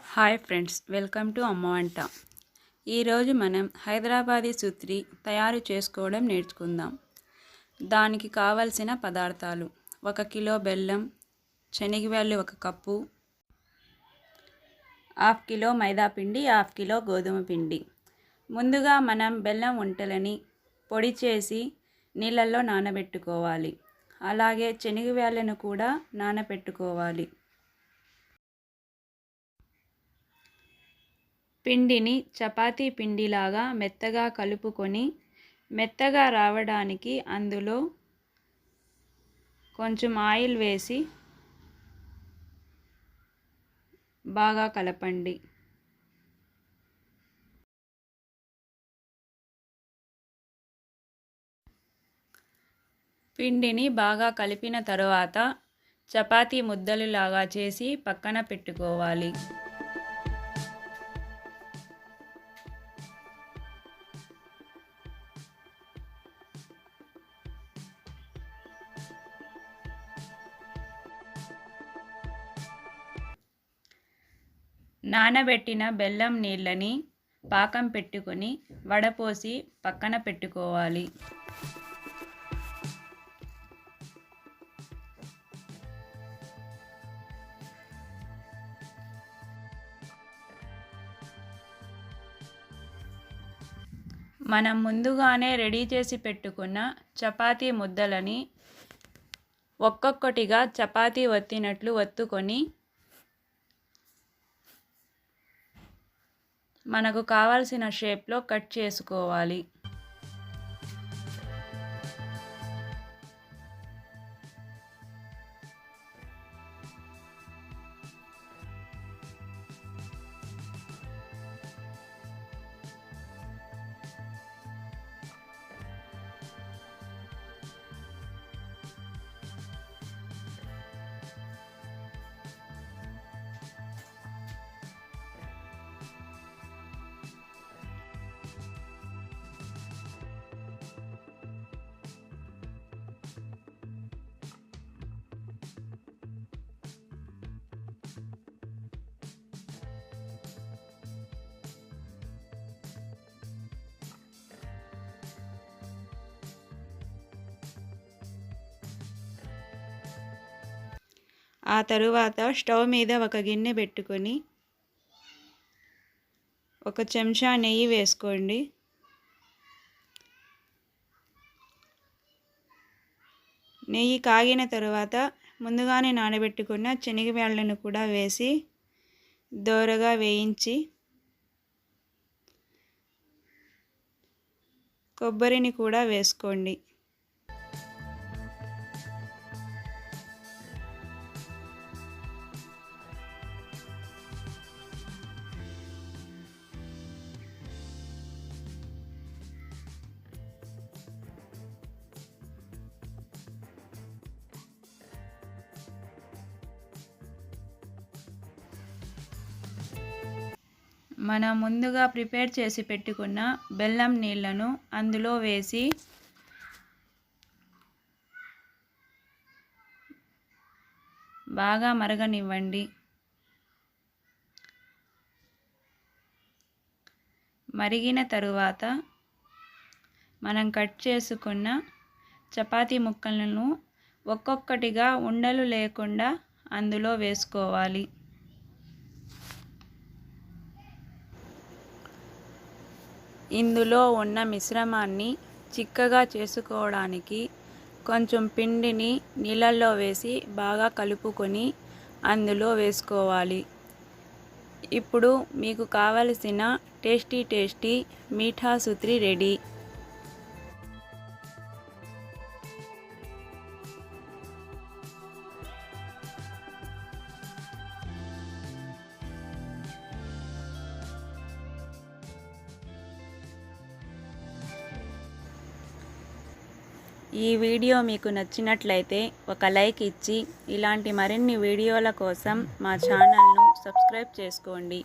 Hi friends, welcome to అమ్మ వంట. ఈరోజు మనం హైదరాబాదీ సుత్రి తయారు చేసుకోవడం నేర్చుకుందాం. దానికి కావలసిన పదార్థాలు: 1 కిలో బెల్లం, శనగలు 1 కప్పు, 1/2 కిలో మైదా పిండి, 1/2 కిలో గోధుమ పిండి. ముందుగా మనం బెల్లం ఉంటలని పొడి చేసి నీళ్ళల్లో నానబెట్టుకోవాలి. అలాగే శనగలను కూడా నానబెట్టుకోవాలి. పిండిని చపాతీ పిండిలాగా మెత్తగా కలుపుకొని మెత్తగా రావడానికి అందులో కొంచెం ఆయిల్ వేసి బాగా కలపండి. పిండిని బాగా కలిపిన తర్వాత చపాతీ ముద్దలులాగా చేసి పక్కన పెట్టుకోవాలి. నానబెట్టిన బెల్లం నీళ్ళని పాకం పెట్టుకొని వడపోసి పక్కన పెట్టుకోవాలి. మనం ముందుగానే రెడీ చేసి పెట్టుకున్న చపాతీ ముద్దలని ఒక్కొక్కటిగా చపాతీ ఒత్తినట్లు ఒత్తుకొని మనకు కావాల్సిన షేప్లో కట్ చేసుకోవాలి. ఆ తరువాత స్టవ్ మీద ఒక గిన్నె పెట్టుకొని 1 చెంచా నెయ్యి వేసుకోండి. నెయ్యి కాగిన తరువాత ముందుగానే నానబెట్టుకున్న శనగలను కూడా వేసి దోరగా వేయించి కొబ్బరిని కూడా వేసుకోండి. మనం ముందుగా ప్రిపేర్ చేసి పెట్టుకున్న బెల్లం నీళ్ళను అందులో వేసి బాగా మరగనివ్వండి. మరిగిన తరువాత మనం కట్ చేసుకున్న చపాతీ ముక్కలను ఒక్కొక్కటిగా ఉండలు లేకుండా అందులో వేసుకోవాలి. ఇందులో ఉన్న మిశ్రమాన్ని చిక్కగా చేసుకోవడానికి కొంచెం పిండిని నీళ్ళల్లో వేసి బాగా కలుపుకొని అందులో వేసుకోవాలి. ఇప్పుడు మీకు కావలసిన టేస్టీ మీఠా సుత్రి రెడీ. ఈ వీడియో మీకు నచ్చినట్లయితే ఒక లైక్ ఇచ్చి ఇలాంటి మరిన్ని వీడియోల కోసం మా ఛానల్ను సబ్స్క్రైబ్ చేసుకోండి.